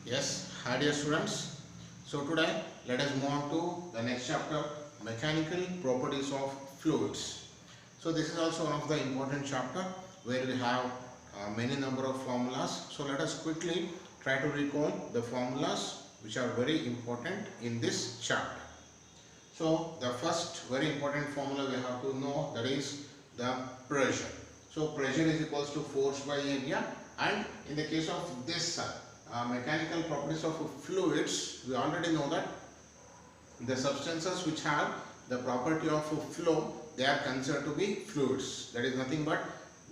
Yes, hi dear students. So today let us move on to the next chapter, mechanical properties of fluids. So this is also one of the important chapter where we have many number of formulas. So let us quickly try to recall the formulas which are very important in this chapter. So the first very important formula we have to know, that is the pressure. So pressure is equals to force by area, and in the case of this mechanical properties of fluids, we already know that the substances which have the property of flow, they are considered to be fluids. That is nothing but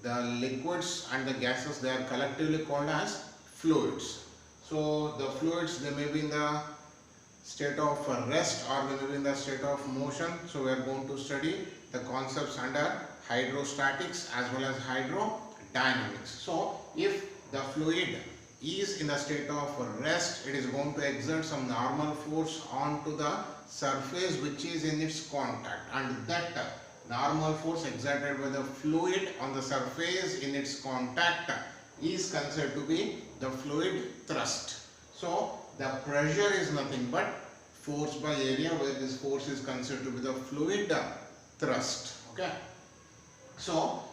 the liquids and the gases, they are collectively called as fluids. So the fluids, they may be in the state of rest or they may be in the state of motion. So we are going to study the concepts under hydrostatics as well as hydrodynamics. So if the fluid is in the state of rest, it is going to exert some normal force onto the surface which is in its contact, and that normal force exerted by the fluid on the surface in its contact is considered to be the fluid thrust. So the pressure is nothing but force by area, where this force is considered to be the fluid thrust. Okay. So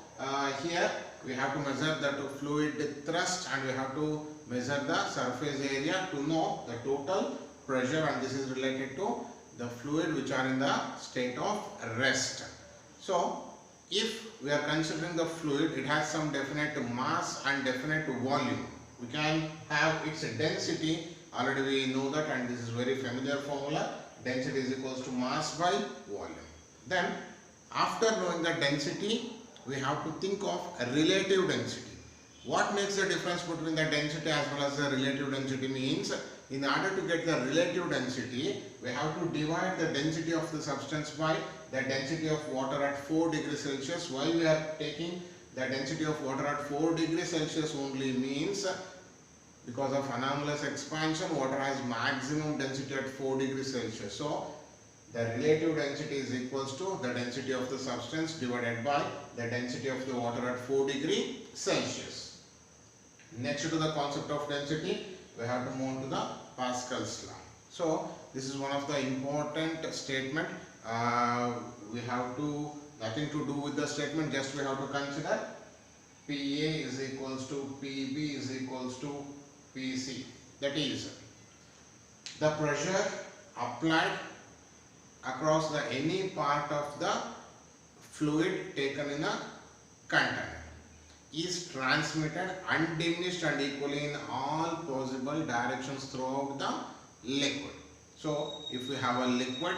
here we have to measure the fluid thrust and we have to measure the surface area to know the total pressure, and this is related to the fluid which are in the state of rest. So if we are considering the fluid, it has some definite mass and definite volume. We can have its density, already we know that, and this is very familiar formula. Density is equals to mass by volume. Then after knowing the density, we have to think of a relative density. What makes the difference between the density as well as the relative density means, in order to get the relative density, we have to divide the density of the substance by the density of water at 4 degrees Celsius. Why we are taking the density of water at 4 degrees Celsius only means, because of anomalous expansion, water has maximum density at 4 degrees Celsius. So the relative density is equals to the density of the substance divided by the density of the water at 4 degrees Celsius. Next to the concept of density, we have to move on to the Pascal's law. So this is one of the important statement. We have to nothing to do with the statement, just we have to consider PA is equals to PB is equals to PC. That is the pressure applied across the any part of the fluid taken in a container is transmitted undiminished and equally in all possible directions throughout the liquid. So if we have a liquid,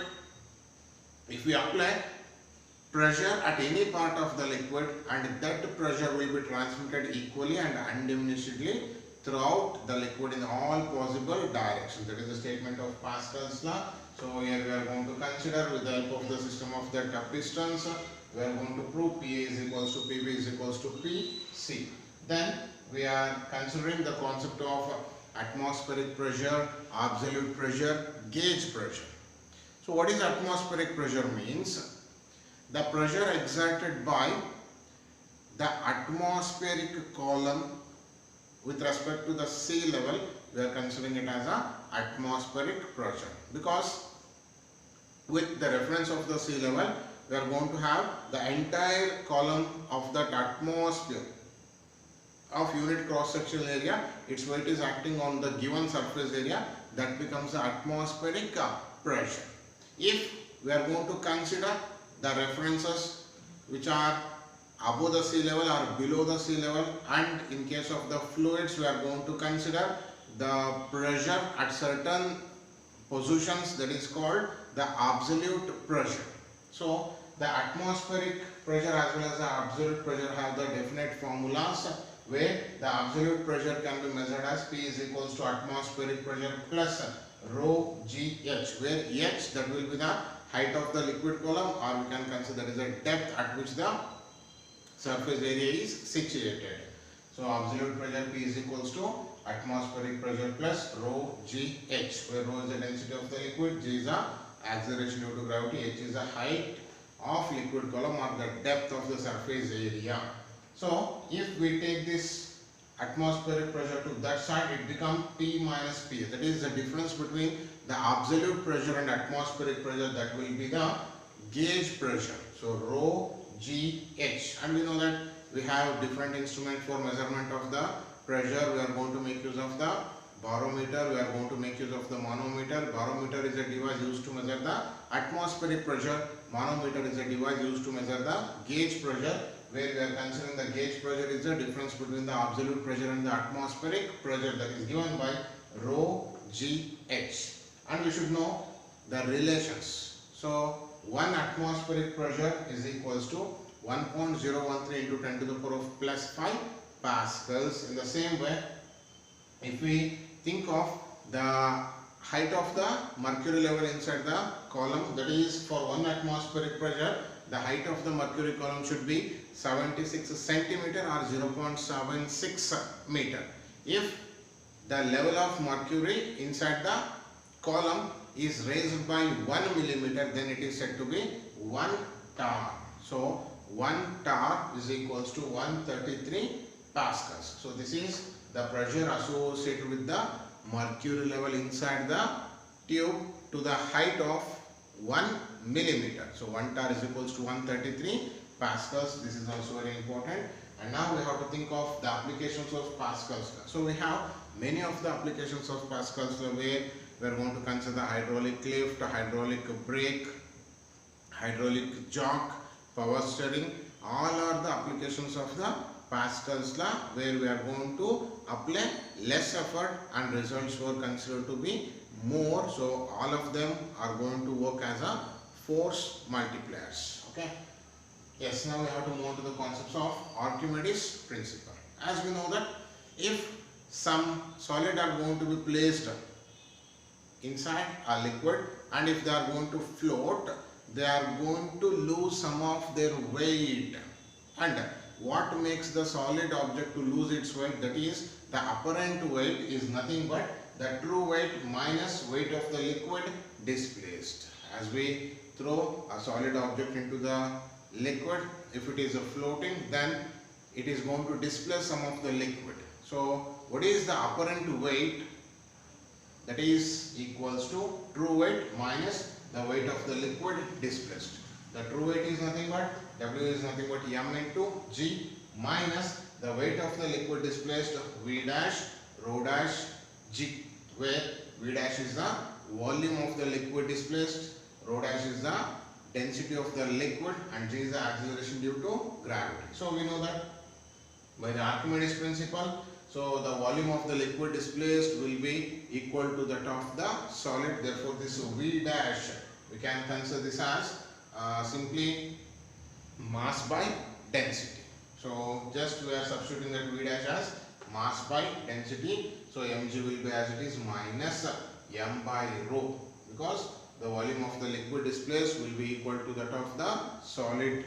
if we apply pressure at any part of the liquid, and that pressure will be transmitted equally and undiminishedly throughout the liquid in all possible directions. That is the statement of Pascal's law. So here we are going to consider, with the help of the system of the pistons, we are going to prove PA is equals to PB is equals to PC. Then we are considering the concept of atmospheric pressure, absolute pressure, gauge pressure. So what is atmospheric pressure means? The pressure exerted by the atmospheric column with respect to the sea level, we are considering it as a atmospheric pressure, because with the reference of the sea level, we are going to have the entire column of that atmosphere of unit cross sectional area, its weight is acting on the given surface area, that becomes the atmospheric pressure. If we are going to consider the references which are above the sea level or below the sea level, and in case of the fluids, we are going to consider the pressure at certain positions, that is called the absolute pressure. So the atmospheric pressure as well as the absolute pressure have the definite formulas, where the absolute pressure can be measured as P is equals to atmospheric pressure plus rho GH, where H, that will be the height of the liquid column, or we can consider as a depth at which the surface area is situated. So absolute pressure P is equals to atmospheric pressure plus rho GH, where rho is the density of the liquid, G is the acceleration due to gravity, H is the height of liquid column or the depth of the surface area. So if we take this atmospheric pressure to that side, it becomes P minus P. That is the difference between the absolute pressure and atmospheric pressure. That will be the gauge pressure. So rho GH, and we know that we have different instrument for measurement of the pressure. We are going to make use of the barometer, we are going to make use of the manometer. Barometer is a device used to measure the atmospheric pressure. Manometer is a device used to measure the gauge pressure, where we are considering the gauge pressure is the difference between the absolute pressure and the atmospheric pressure, that is given by rho GH. And we should know the relations. So 1 atmospheric pressure is equals to 1.013 into 10 to the power of plus 5 pascals. In the same way, if we think of the height of the mercury level inside the column, that is for 1 atmospheric pressure, the height of the mercury column should be 76 centimeter or 0.76 meter. If the level of mercury inside the column is raised by 1 millimeter, then it is said to be 1 torr. So 1 torr is equals to 133 pascals. So this is the pressure associated with the mercury level inside the tube to the height of 1 millimeter. So 1 torr is equals to 133 pascals. This is also very important. And now we have to think of the applications of pascals. So we have many of the applications of pascals where we are going to consider hydraulic lift, hydraulic brake, hydraulic jock, power steering. All are the applications of the Pascal's law, where we are going to apply less effort and results were considered to be more. So all of them are going to work as a force multipliers. Okay. Yes, now we have to move to the concepts of Archimedes principle. As we know that if some solid are going to be placed inside a liquid, and if they are going to float, they are going to lose some of their weight. And what makes the solid object to lose its weight? That is, the apparent weight is nothing but the true weight minus weight of the liquid displaced. As we throw a solid object into the liquid, if it is a floating, then it is going to displace some of the liquid. So what is the apparent weight? That is equals to true weight minus the weight of the liquid displaced. The true weight is nothing but W is nothing but M into G minus the weight of the liquid displaced V dash rho dash G, where V dash is the volume of the liquid displaced, rho dash is the density of the liquid, and G is the acceleration due to gravity. So we know that by the Archimedes principle, so the volume of the liquid displaced will be equal to that of the solid. Therefore this V dash, we can consider this as simply mass by density. So just we are substituting that V dash as mass by density. So mg will be as it is minus m by rho, because the volume of the liquid displaced will be equal to that of the solid.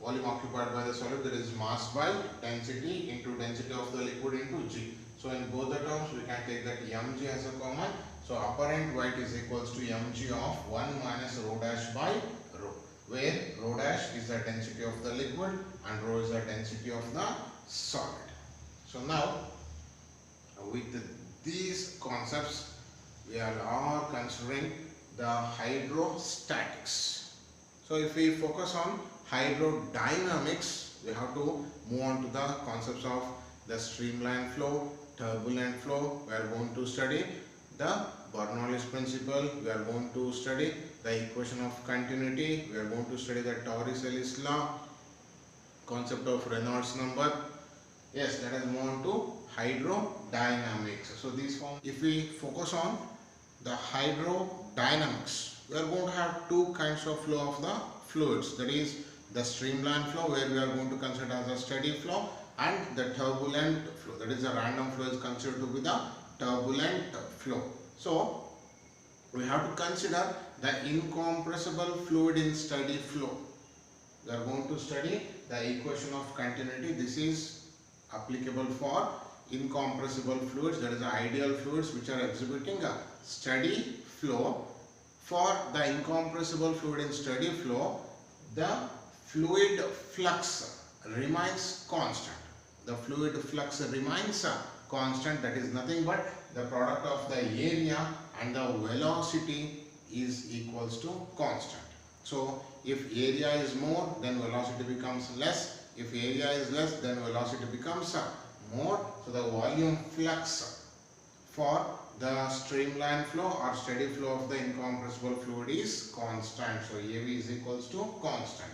Volume occupied by the solid, that is mass by density into density of the liquid into G. So in both the terms we can take that mg as a common. So apparent weight is equals to mg of 1 minus rho dash by rho, where rho dash is the density of the liquid and rho is the density of the solid. So now with these concepts we are considering the hydrostatics. So if we focus on hydrodynamics, we have to move on to the concepts of the streamline flow, turbulent flow. We are going to study the Bernoulli's principle. We are going to study the equation of continuity. We are going to study the Torricelli's law, concept of Reynolds number. Yes, let us move on to hydrodynamics. So these form, if we focus on the hydrodynamics, we are going to have two kinds of flow of the fluids. That is the streamline flow, where we are going to consider as a steady flow, and the turbulent flow, that is a random flow, is considered to be the turbulent flow. So we have to consider the incompressible fluid in steady flow. We are going to study the equation of continuity. This is applicable for incompressible fluids, that is the ideal fluids which are exhibiting a steady flow. For the incompressible fluid in steady flow, the fluid flux remains constant. the fluid flux remains constant, that is nothing but the product of the area and the velocity is equals to constant. So if area is more, then velocity becomes less. If area is less, then velocity becomes more. So the volume flux for the streamline flow or steady flow of the incompressible fluid is constant. So AV is equals to constant.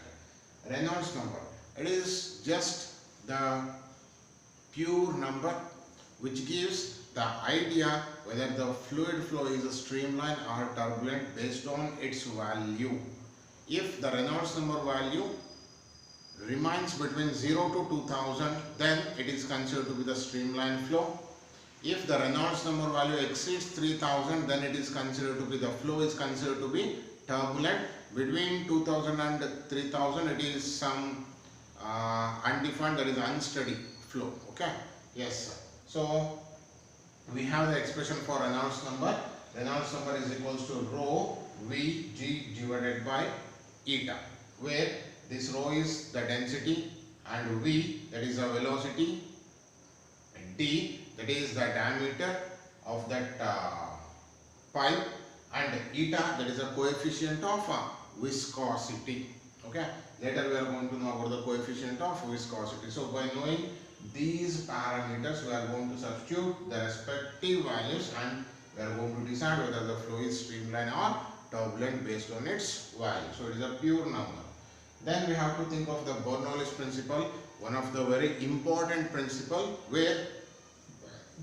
Reynolds number, it is just the pure number which gives the idea whether the fluid flow is a streamline or turbulent based on its value. If the Reynolds number value remains between 0 to 2000, then it is considered to be the streamline flow. If the Reynolds number value exceeds 3000, then it is considered to be the flow is considered to be turbulent. Between 2000 and 3000, it is some undefined, that is unsteady flow. Okay. Yes. So we have the expression for Reynolds number. Reynolds number is equals to rho Vg divided by eta, where this rho is the density and V, that is the velocity, d, that is the diameter of that pipe, and eta, that is the coefficient of viscosity. Okay. Later we are going to know about the coefficient of viscosity. So by knowing these parameters, we are going to substitute the respective values and we are going to decide whether the flow is streamline or turbulent based on its value. So it is a pure number. Then we have to think of the Bernoulli's principle, one of the very important principle where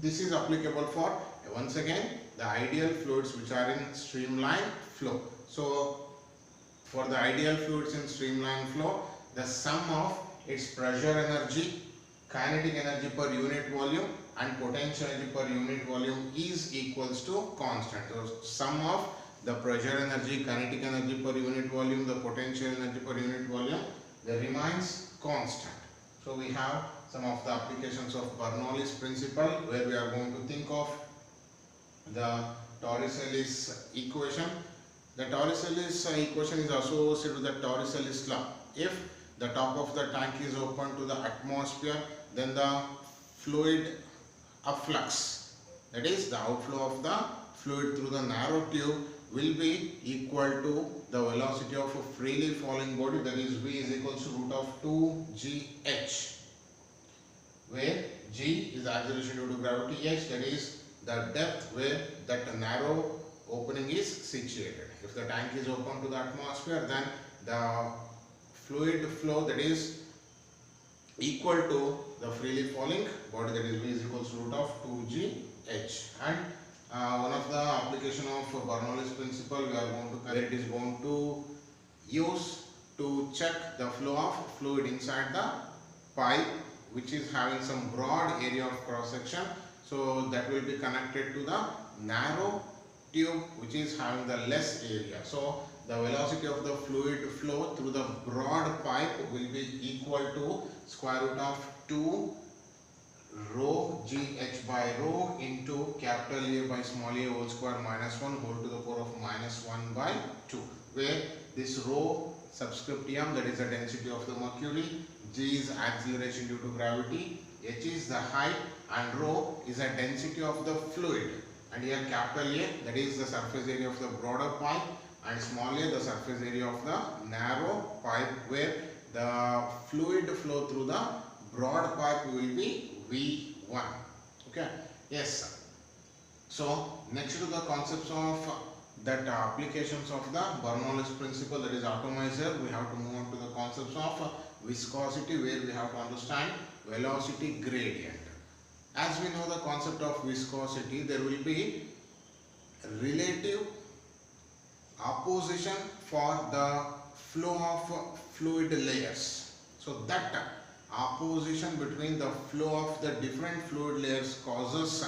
this is applicable for, once again, the ideal fluids which are in streamline flow. So for the ideal fluids in streamline flow, the sum of its pressure energy, kinetic energy per unit volume and potential energy per unit volume is equals to constant. So sum of the pressure energy, kinetic energy per unit volume, the potential energy per unit volume, they remains constant. So we have some of the applications of Bernoulli's principle where we are going to think of the Torricelli's equation. The Torricelli's equation is associated with the Torricelli's law. If the top of the tank is open to the atmosphere, then the fluid afflux, that is the outflow of the fluid through the narrow tube, will be equal to the velocity of a freely falling body, that is V is equals to root of 2gh, where g is the acceleration due to gravity, h, that is the depth where that narrow opening is situated. If the tank is open to the atmosphere, then the fluid flow, that is equal to the freely falling body, that is V is equals to root of 2gh. And one of the application of Bernoulli's principle we are going to, where it is going to use to check the flow of fluid inside the pipe, which is having some broad area of cross section. So that will be connected to the narrow tube which is having the less area. So the velocity of the fluid flow through the broad pipe will be equal to square root of 2 rho gh by rho into capital A by small a whole square minus 1 whole to the power of minus 1 by 2, where this rho subscript m, that is the density of the mercury, g is acceleration due to gravity, h is the height, and rho is the density of the fluid. And here capital A, that is the surface area of the broader pipe, and small a, the surface area of the narrow pipe, where the fluid flow through the broad pipe will be V1. Okay. Yes. So next to the concepts of that applications of the Bernoulli's principle, that is atomizer, we have to move on to the concepts of viscosity, where we have to understand velocity gradient. As we know the concept of viscosity, there will be relative opposition for the flow of fluid layers. So that opposition between the flow of the different fluid layers causes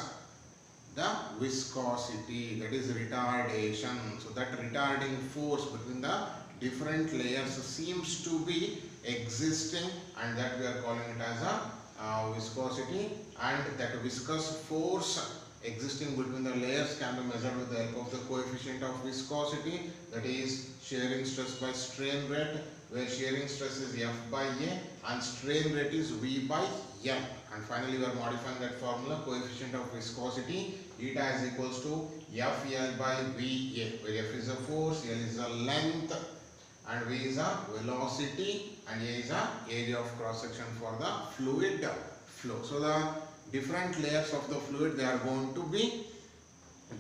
the viscosity, that is retardation. So that retarding force between the different layers seems to be existing, and that we are calling it as a viscosity. And that viscous force existing between the layers can be measured with the help of the coefficient of viscosity, that is shearing stress by strain rate, where shearing stress is F by A and strain rate is V by M, and finally we are modifying that formula. Coefficient of viscosity eta is equals to FL by VA, where F is the force, L is the length, and V is the velocity, and A is the area of cross section for the fluid flow. So the different layers of the fluid, they are going to be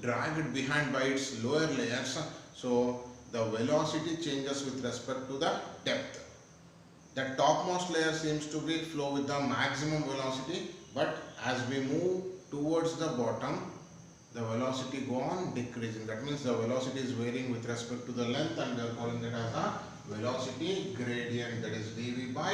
dragged behind by its lower layers. So the velocity changes with respect to the depth. The topmost layer seems to be flow with the maximum velocity, but as we move towards the bottom, the velocity go on decreasing. That means the velocity is varying with respect to the length, and we are calling it as a velocity gradient, that is dV by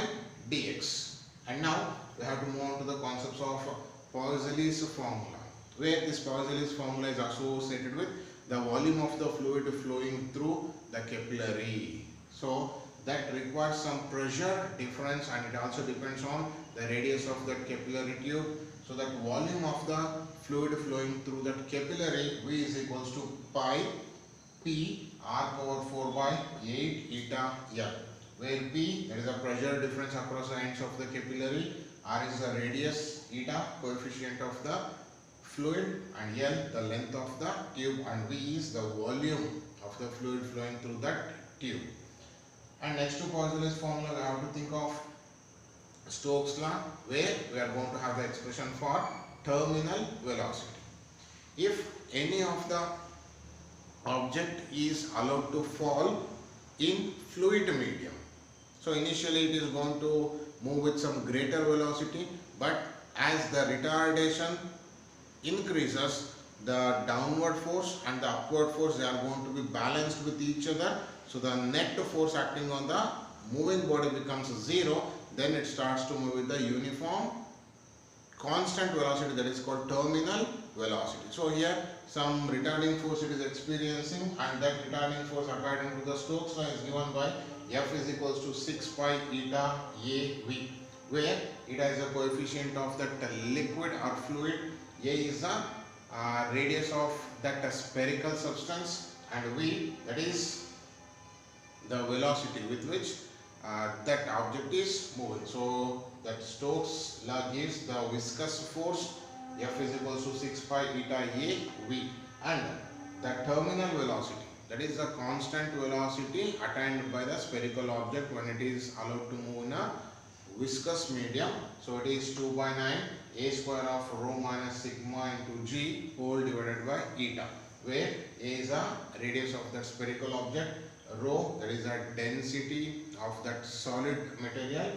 dx. And now we have to move on to the concepts of Poiseuille's formula, where this Poiseuille's formula is associated with the volume of the fluid flowing through the capillary. So that requires some pressure difference, and it also depends on the radius of that capillary tube. So that volume of the fluid flowing through that capillary, V is equals to pi P R power 4 by 8 eta L, where P, that is the pressure difference across the ends of the capillary, R is the radius, eta coefficient of the fluid, and L the length of the tube, and V is the volume of the fluid flowing through that tube. And next to Poiseuille's formula, we have to think of Stokes' law, where we are going to have the expression for terminal velocity. If any of the object is allowed to fall in fluid medium, so initially it is going to move with some greater velocity, but as the retardation increases, the downward force and the upward force, they are going to be balanced with each other. So the net force acting on the moving body becomes 0. Then it starts to move with the uniform constant velocity, that is called terminal velocity. So here some retarding force it is experiencing, and that retarding force according to the Stokes law is given by F is equals to 6 pi eta AV, where eta is the coefficient of that liquid or fluid, A is the radius of that spherical substance, and V, that is the velocity with which that object is moving. So that Stokes law gives the viscous force F is equals to 6 pi eta AV, and the terminal velocity, that is the constant velocity attained by the spherical object when it is allowed to move in a viscous medium. So it is 2 by 9 a square of rho minus sigma into g whole divided by eta, where A is the radius of that spherical object, rho, that is the density of that solid material,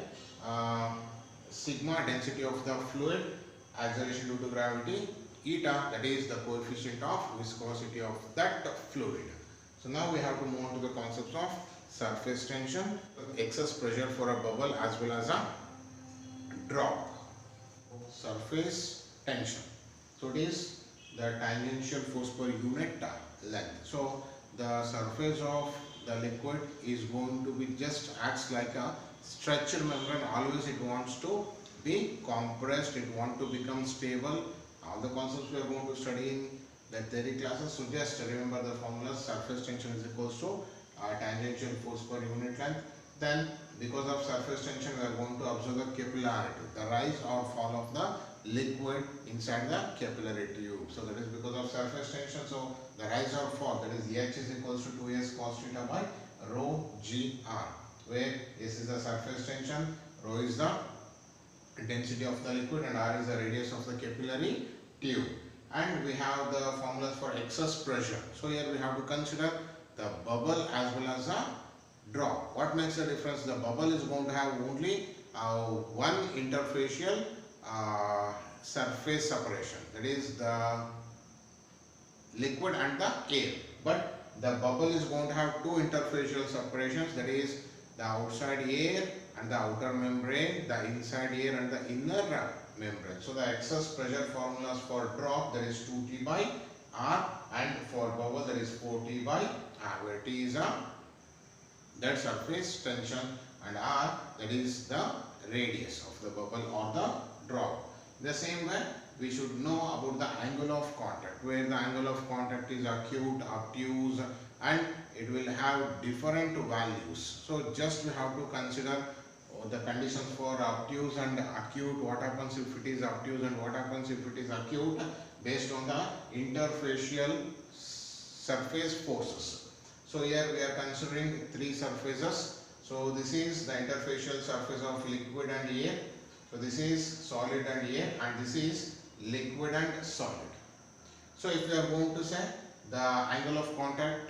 sigma, density of the fluid, acceleration due to gravity, eta, that is the coefficient of viscosity of that fluid. So now we have to move on to the concepts of surface tension, excess pressure for a bubble as well as a drop. Surface tension, so it is the tangential force per unit length. So the surface of the liquid is going to be just acts like a stretched membrane. Always it wants to be compressed, it wants to become stable. All the concepts we are going to study in the theory classes. So just remember the formula: surface tension is equals to tangential force per unit length. Then because of surface tension, we are going to observe the capillarity, the rise or fall of the liquid inside the capillary tube. So that is because of surface tension. So the rise or fall, that is H is equals to 2s cos theta by rho gr, where S is the surface tension, rho is the density of the liquid, and r is the radius of the capillary tube. And we have the formulas for excess pressure. So here we have to consider the bubble as well as the drop. What makes the difference? The bubble is going to have only one interfacial surface separation, that is the liquid and the air, but the bubble is going to have two interfacial separations, that is the outside air and the outer membrane, the inside air and the inner membrane. So the excess pressure formulas for drop, that is 2T by R, and for bubble, that is 4T by R, where T is that surface tension and R, that is the radius of the bubble or the drop. The same way we should know about the angle of contact, where the angle of contact is acute, obtuse, and it will have different values. So just we have to consider the conditions for obtuse and acute, what happens if it is obtuse and what happens if it is acute, based on the interfacial surface forces. So here we are considering three surfaces. So this is the interfacial surface of liquid and air. So this is solid and air, and this is liquid and solid. So if we are going to say the angle of contact,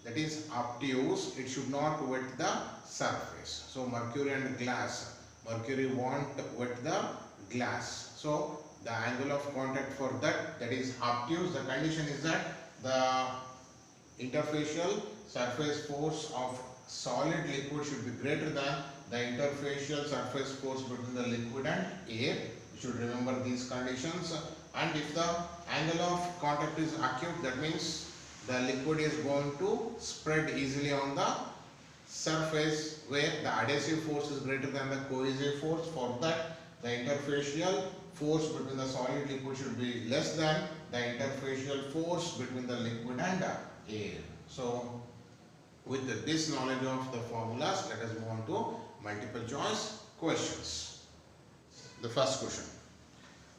that is obtuse, it should not wet the surface. So mercury and glass, mercury won't wet the glass. So the angle of contact for that is obtuse. The condition is that the interfacial surface force of solid liquid should be greater than the interfacial surface force between the liquid and air. You should remember these conditions. And if the angle of contact is acute, that means the liquid is going to spread easily on the surface where the adhesive force is greater than the cohesive force. For that, the interfacial force between the solid liquid should be less than the interfacial force between the liquid and air. So with this knowledge of the formulas, let us move on to multiple choice questions. The first question: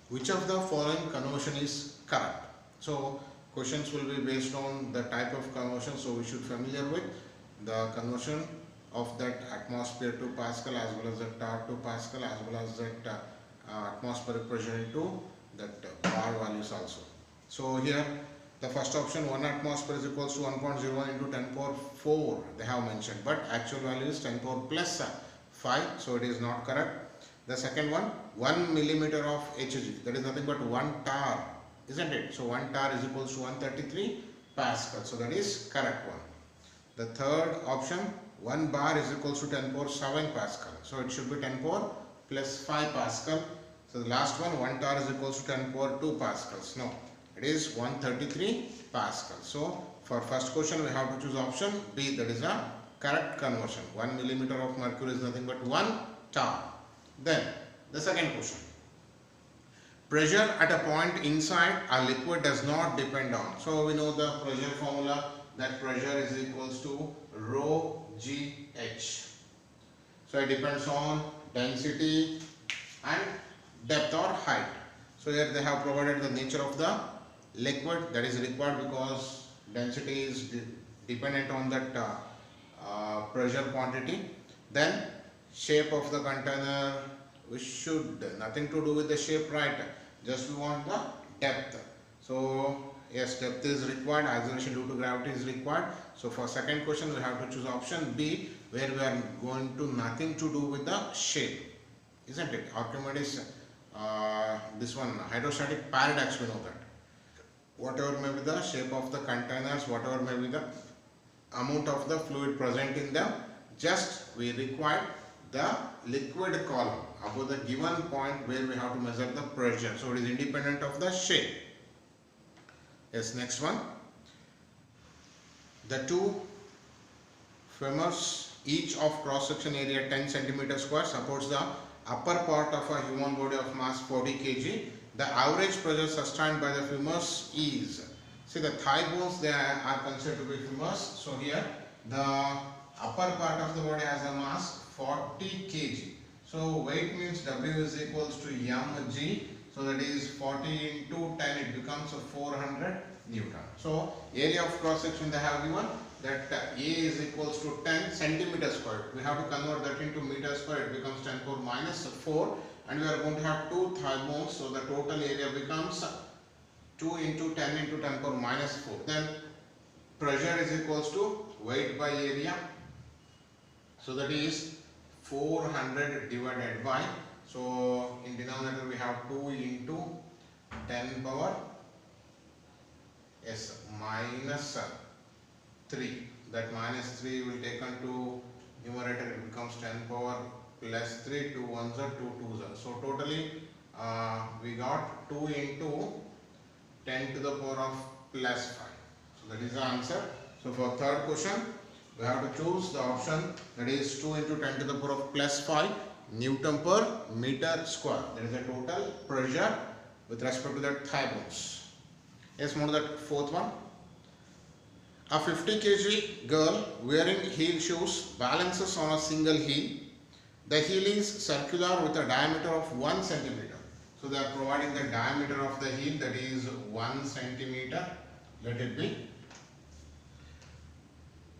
which of the following conversion is correct? So questions will be based on the type of conversion, so we should familiar with the conversion of that atmosphere to Pascal as well as the torque to Pascal as well as that atmospheric pressure into that bar values also. So here the first option, 1 atmosphere is equals to 1.01 into 10 power 4 they have mentioned, but actual value is 10 power plus 5, so it is not correct. The second one, 1 millimeter of Hg, that is nothing but 1 tar, isn't it? So 1 tar is equals to 133 Pascal, so that is correct one. The third option, 1 bar is equals to 10 power 7 Pascal, so it should be 10 power plus 5 Pascal. So the last one, 1 tar is equals to 10 power 2 Pascals. No, it is 133 Pascal. So for first question we have to choose option B, that is a correct conversion. 1 millimeter of mercury is nothing but 1 tar. Then the second question, pressure at a point inside a liquid does not depend on. So we know the pressure formula, that pressure is equals to rho GH. So it depends on density and depth or height. So here they have provided the nature of the liquid, that is required because density is dependent on that pressure quantity. Then shape of the container, we should nothing to do with the shape, right? Just we want the depth. So yes, depth is required, acceleration due to gravity is required. So for second question we have to choose option B, where we are going to nothing to do with the shape, isn't it? Archimedes, this one, hydrostatic paradox, we know that whatever may be the shape of the containers, whatever may be the amount of the fluid present in them, just we require the liquid column above the given point where we have to measure the pressure. So it is independent of the shape. Yes, next one. The two femurs, each of cross section area 10 cm square, supports the upper part of a human body of mass 40 kg. The average pressure sustained by the femurs is, see the thigh bones, they are considered to be femurs. So here the upper part of the body has a mass 40 kg. So weight means W is equals to mg. So that is 40 into 10, it becomes 400 Newton. So area of cross section they have given that A is equals to 10 centimeter square. We have to convert that into meter square, it becomes 10 power minus 4, and we are going to have two thigh bones. So the total area becomes 2 into 10 into 10 power minus 4. Then pressure is equals to weight by area. So that is 400 divided by, so in denominator we have 2 into 10 power minus 3. That minus 3 will take on to numerator, it becomes 10 power plus 3, 2 ones are 2 twos are. So totally we got 2 into 10 to the power of plus 5. So that is the answer. So for third question we have to choose the option that is 2 into 10 to the power of plus 5 Newton per meter square. That is the total pressure with respect to that thigh bones. Let's move to that fourth one. A 50 kg girl wearing heel shoes balances on a single heel. The heel is circular with a diameter of 1 centimeter. So they are providing the diameter of the heel, that is 1 centimeter. Let it be.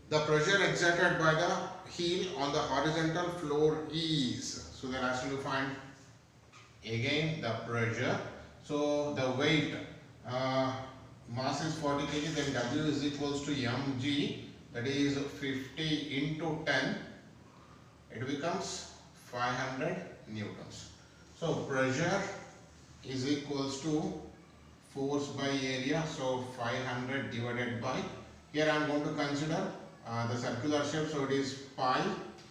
The pressure exerted by the heel on the horizontal floor is, so they are asking to find again the pressure. So the weight, mass is 40 kg, then W is equals to mg, that is 50 into 10, it becomes 500 newtons. So pressure is equals to force by area, so 500 divided by, here I am going to consider the circular shape, so it is pi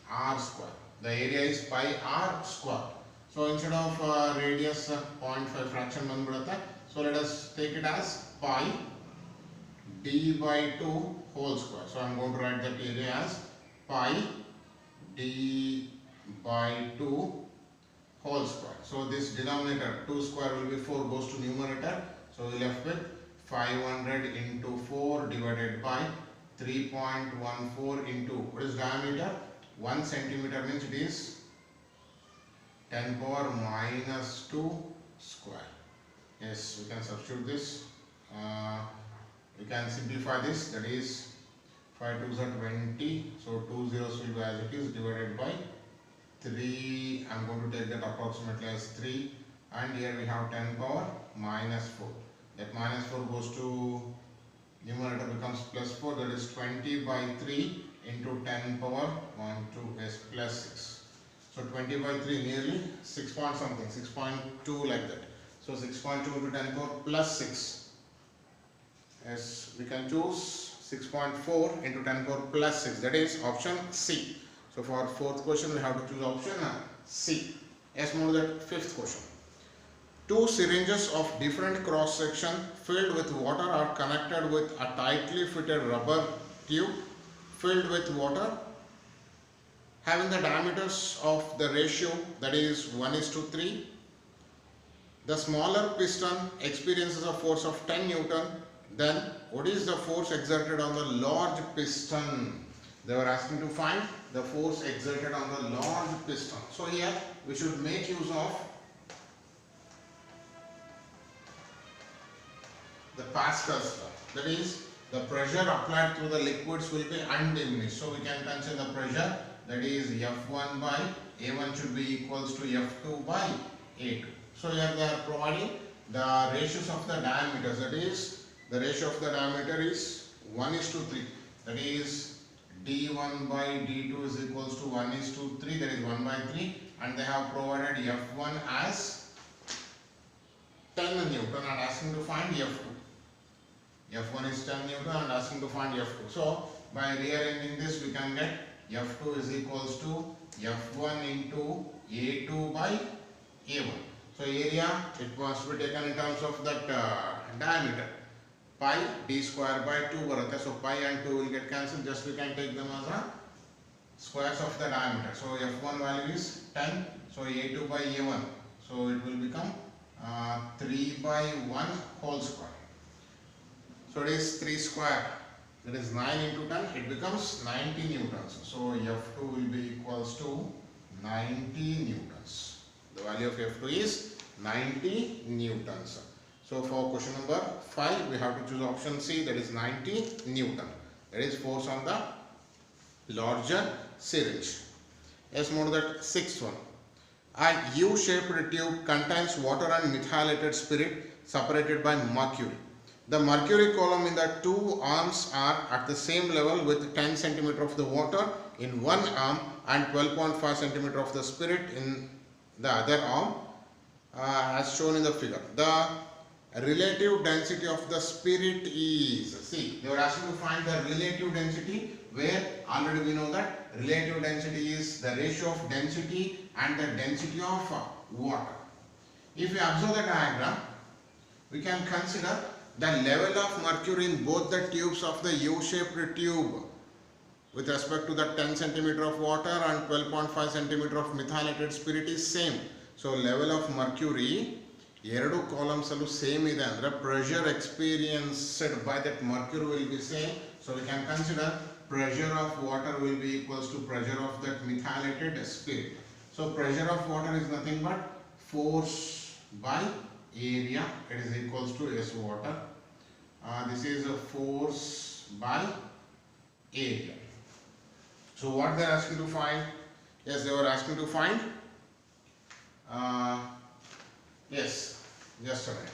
r square. The area is pi r square. So instead of radius 0.5 fraction bandbidutte, so let us take it as pi d by 2 whole square. So I am going to write that area as pi d by 2 whole square. So this denominator 2 square will be 4, goes to numerator. So we left with 500 into 4 divided by 3.14 into, what is diameter? 1 centimeter means it is 10 power minus 2 square. Yes, we can substitute this. We can simplify this, that is 5 2s are 20, so 2 zeros will be as it is, divided by 3, I am going to take that approximately as 3, and here we have 10 power minus 4. That minus 4 goes to numerator, becomes plus 4, that is 20 by 3 into 10 power 1 2 is plus 6. So 20 by 3 nearly 6 point something, 6.2 like that. So 6.2 into 10 power plus 6. Yes, we can choose 6.4 into 10 power plus 6, that is option C. So for fourth question we have to choose option C. Yes, move to that fifth question. Two syringes of different cross section filled with water are connected with a tightly fitted rubber tube filled with water having the diameters of the ratio, that is 1:3. The smaller piston experiences a force of 10 Newton. Then what is the force exerted on the large piston? They were asking to find the force exerted on the large piston. So here we should make use of the Pascal's law. That is, the pressure applied through the liquids will be undiminished. So we can consider the pressure, that is F1 by A1 should be equals to F2 by A2. So here they are providing the ratios of the diameters. That is, the ratio of the diameter is 1:3. That is D1 by D2 is equals to 1:3. That is 1 by 3. And they have provided F1 as 10 Newton and asking to find F2. F1 is 10 Newton and asking to find F2. So by rearranging this we can get F2 is equals to F1 into A2 by A1. So area, it must be taken in terms of that diameter. Pi d square by 2 barata. So pi and 2 will get cancelled. Just we can take them as a squares of the diameter. So F1 value is 10. So A2 by A1. So it will become 3 by 1 whole square. So it is 3 square. That is 9 into 10. It becomes 90 newtons. So F2 will be equals to 90 newtons. The value of F2 is 90 newtons. So for question number 5, we have to choose option C, that is 90 Newton. That is force on the larger syringe. Let's move to that sixth one. A U-shaped tube contains water and methylated spirit separated by mercury. The mercury column in the two arms are at the same level with 10 cm of the water in one arm and 12.5 cm of the spirit in the other arm, as shown in the figure. The relative density of the spirit is, see, they were asking to find the relative density, where already we know that relative density is the ratio of density and the density of water. If we observe the diagram, we can consider the level of mercury in both the tubes of the U-shaped tube with respect to the 10 cm of water and 12.5 cm of methylated spirit is same. So level of mercury ಎರಡು columns ಅಲ್ಲೂ same ಇದೆ ಅಂದ್ರೆ pressure experienced by that mercury will be same. So we can consider pressure of water will be equals to pressure of that methylated spirit. So So pressure of water is nothing but force by area. It is equals to S water. This is a force by area. So what they are asking to find? Yes, they were asking to find. Yes, just a minute.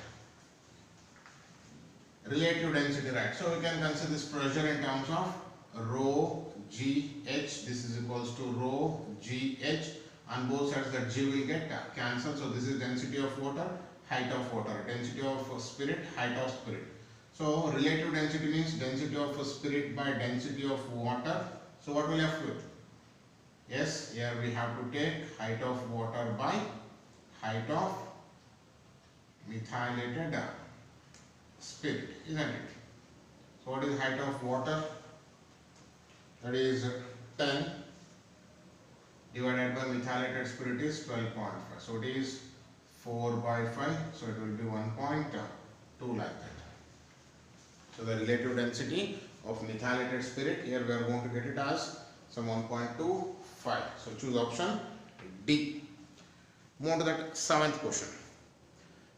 Relative density, right? So we can consider this pressure in terms of rho GH. This is equals to rho GH. On both sides, that G will get cancelled. So this is density of water, height of water, density of spirit, height of spirit. So relative density means density of spirit by density of water. So what will left with? Yes, here we have to take height of water by height of methylated spirit, isn't it? So what is height of water? That is 10 divided by methylated spirit is 12.5. So it is 4 by 5. So it will be 1.2 like that. So the relative density of methylated spirit, here we are going to get it as some 1.25. So choose option D. Move on to that 7th question.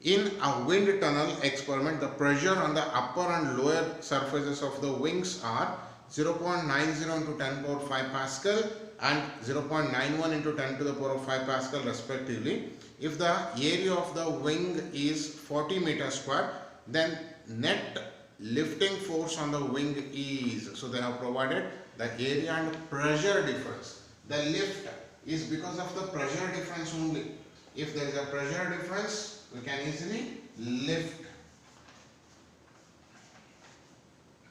In a wind tunnel experiment, the pressure on the upper and lower surfaces of the wings are 0.90 into 10 power 5 Pascal and 0.91 into 10 to the power 5 Pascal respectively. If the area of the wing is 40 meters square, then net lifting force on the wing is, so they have provided the area and pressure difference. The lift is because of the pressure difference only. If there is a pressure difference, we can easily lift.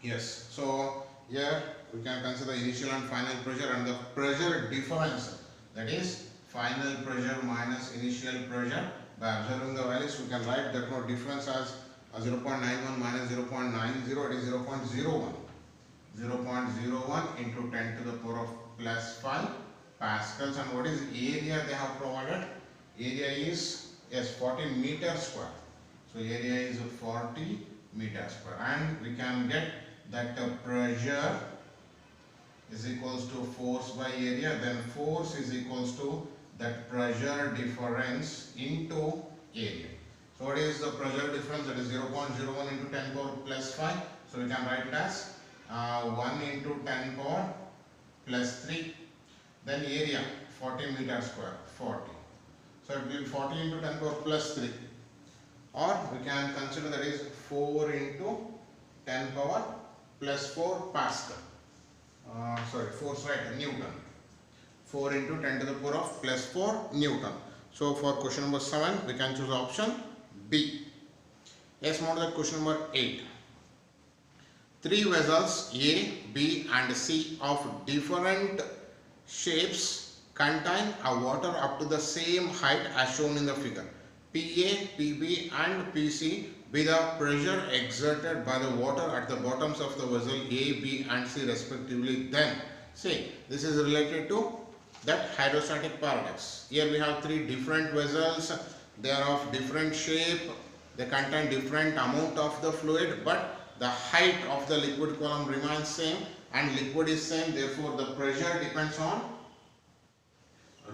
Yes, so here we can consider initial and final pressure and the pressure difference, that is final pressure minus initial pressure. By observing the values, we can write that no difference as 0.91 minus 0.90, it is 0.01. 0.01 into 10 to the power of plus 5 pascals. And what is area they have provided? Area is, yes, 40 meters square. So area is 40 meters square, and we can get that pressure is equals to force by area, then force is equals to that pressure difference into area. So what is the pressure difference? That is 0.01 into 10 power plus 5. So we can write it as 1 into 10 power plus 3. Then area 40 meters square, 40. So it will be 40 into 10 power plus 3. Or we can consider that is 4 into 10 power plus 4 Pascal. Force, right, Newton. 4 into 10 to the power of plus 4 Newton. So for question number 7, we can choose option B. Let's move to that question number 8. 3 vessels A, B and C of different shapes contain a water up to the same height as shown in the figure. PA, PB and PC be the pressure exerted by the water at the bottoms of the vessel A, B and C respectively. Then, see, this is related to that hydrostatic paradox. Here we have 3 different vessels. They are of different shape. They contain different amount of the fluid, but the height of the liquid column remains same and liquid is same. Therefore, the pressure depends on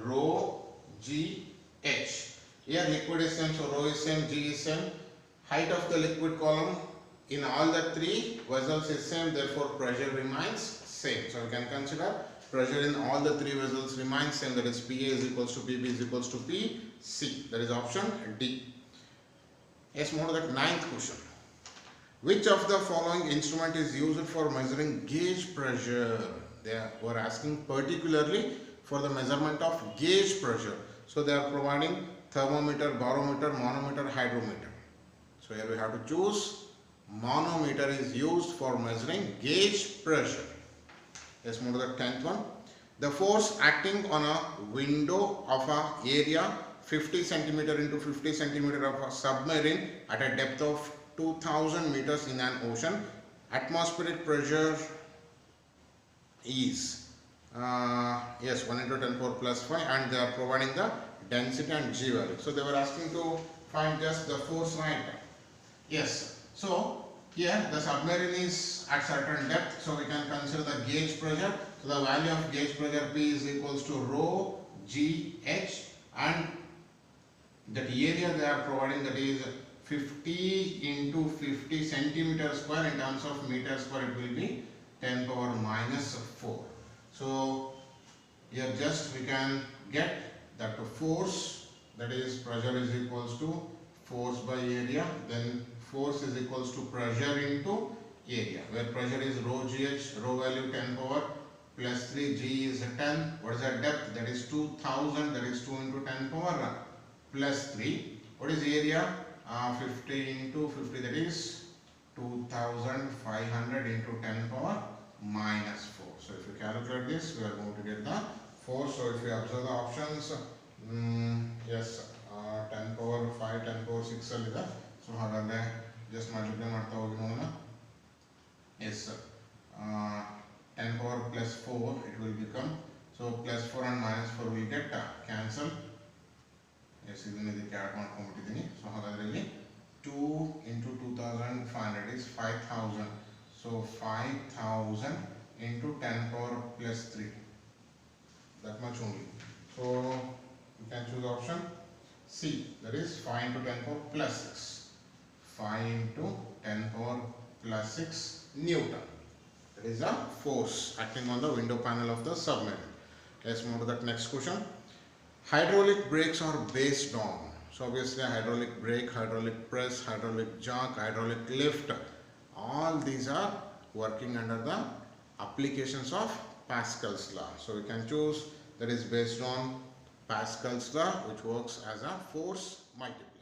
rho G H. Here liquid is same, so rho is same, G is same. Height of the liquid column in all the 3 vessels is same. Therefore, pressure remains same. So we can consider pressure in all the 3 vessels remains same. That is PA is equals to PB is equals to PC. That is option D. Let's move to that 9th question. Which of the following instrument is used for measuring gauge pressure? They were asking particularly for the measurement of gauge pressure. So they are providing thermometer, barometer, manometer, hydrometer. So here we have to choose manometer is used for measuring gauge pressure. Let's move to the 10th one. The force acting on a window of a area 50 centimeter into 50 centimeter of a submarine at a depth of 2000 meters in an ocean. Atmospheric pressure is 1 into 10 power plus 5, and they are providing the density and G value. So they were asking to find just the force, right? Yes. So here the submarine is at certain depth, so we can consider the gauge pressure. So the value of gauge pressure P is equals to rho GH, and that area they are providing, that is 50 into 50 centimeter square. In terms of meter square, it will be 10 power minus 4. So here just we can get that force, that is pressure is equals to force by area, then force is equals to pressure into area, where pressure is rho GH, rho value 10 power plus 3, G is 10. What is the depth? That is 2000, that is 2 into 10 power plus 3. What is area? 50 into 50, that is 2500 into 10 power minus 4. So if you calculate this, we are going to get the force. So if you observe the options, yes, 10 power 5, 10 power 6 ಅಲ್ಲಿ ಇದೆ. So ಹಾಗಾದ್ರೆ just multiply ಮಾಡ್ತಾ ಹೋಗಿ ನೋಡೋಣ. Yes, 10 power plus 4 it will become, so plus 4 and minus 4 will get cancel. Yes, ಇದನ್ನ ಇದಕ್ಕೆ add ಮಾಡ್ಕೊಂಡ್ಬಿಟ್ಟಿದ್ದೀನಿ. So ಹಾಗಾದ್ರೆ ಇಲ್ಲಿ 2 into 2500 is 5000. So 5000 into 10 power plus 3, that much only. So you can choose option C, that is 5 into 10 power plus 6. 5 into 10 power plus 6 Newton. That is the force acting on the window panel of the submarine. Let's move to that next question. Hydraulic brakes are based on, so obviously hydraulic brake, hydraulic press, hydraulic jack, hydraulic lift, all these are working under the applications of Pascal's law. So we can choose that is based on Pascal's law, which works as a force multiplier.